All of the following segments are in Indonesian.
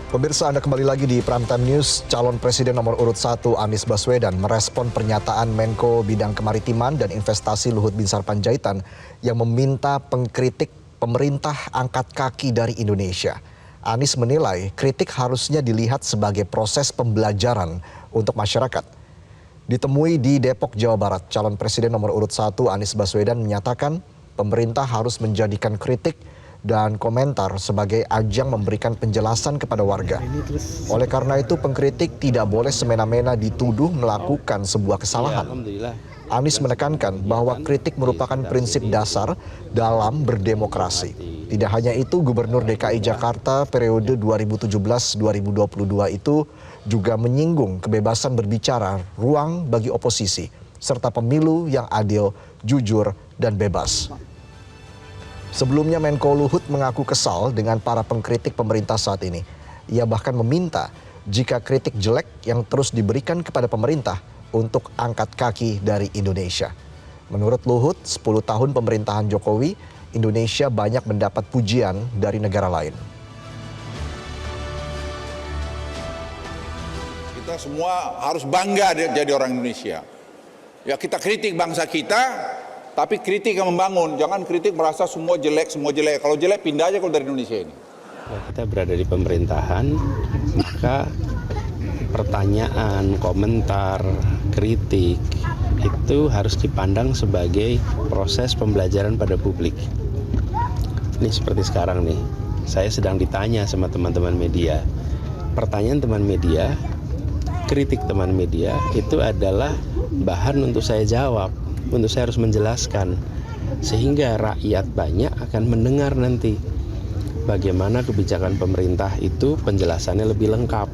Pemirsa, Anda kembali lagi di Primetime News. Calon Presiden nomor urut 1 Anies Baswedan merespon pernyataan Menko Bidang Kemaritiman dan Investasi Luhut Binsar Panjaitan yang meminta pengkritik pemerintah angkat kaki dari Indonesia. Anies menilai kritik harusnya dilihat sebagai proses pembelajaran untuk masyarakat. Ditemui di Depok, Jawa Barat, calon Presiden nomor urut 1 Anies Baswedan menyatakan pemerintah harus menjadikan kritik dan komentar sebagai ajang memberikan penjelasan kepada warga. Oleh karena itu, pengkritik tidak boleh semena-mena dituduh melakukan sebuah kesalahan. Anies menekankan bahwa kritik merupakan prinsip dasar dalam berdemokrasi. Tidak hanya itu, Gubernur DKI Jakarta periode 2017-2022 itu juga menyinggung kebebasan berbicara, ruang bagi oposisi, serta pemilu yang adil, jujur, dan bebas. Sebelumnya Menko Luhut mengaku kesal dengan para pengkritik pemerintah saat ini. Ia bahkan meminta jika kritik jelek yang terus diberikan kepada pemerintah untuk angkat kaki dari Indonesia. Menurut Luhut, 10 tahun pemerintahan Jokowi, Indonesia banyak mendapat pujian dari negara lain. Kita semua harus bangga jadi orang Indonesia. Ya, kita kritik bangsa kita, tapi kritik yang membangun, jangan kritik merasa semua jelek. Kalau jelek pindah aja kalau dari Indonesia ini. Kita berada di pemerintahan, maka pertanyaan, komentar, kritik itu harus dipandang sebagai proses pembelajaran pada publik. Ini seperti sekarang nih, saya sedang ditanya sama teman-teman media. Pertanyaan teman media, kritik teman media itu adalah bahan untuk saya jawab. Untuk saya harus menjelaskan sehingga rakyat banyak akan mendengar nanti bagaimana kebijakan pemerintah itu penjelasannya lebih lengkap.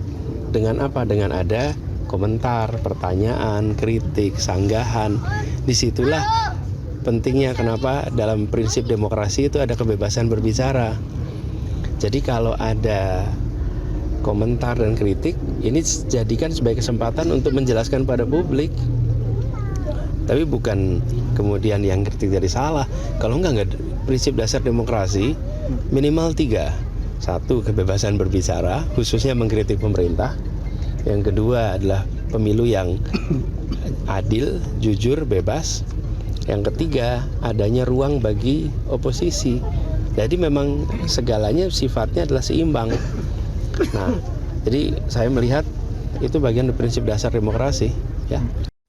Dengan apa? Dengan ada komentar, pertanyaan, kritik, sanggahan. Disitulah pentingnya kenapa dalam prinsip demokrasi itu ada kebebasan berbicara. Jadi kalau ada komentar dan kritik, ini jadikan sebagai kesempatan untuk menjelaskan pada publik. Tapi bukan kemudian yang kritik jadi salah. Kalau enggak prinsip dasar demokrasi minimal 3. 1, kebebasan berbicara, khususnya mengkritik pemerintah. Yang kedua adalah pemilu yang adil, jujur, bebas. Yang ketiga, adanya ruang bagi oposisi. Jadi memang segalanya sifatnya adalah seimbang. Nah, jadi saya melihat itu bagian dari prinsip dasar demokrasi, ya.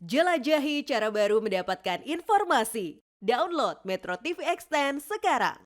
Jelajahi cara baru mendapatkan informasi. Download Metro TV Extend sekarang.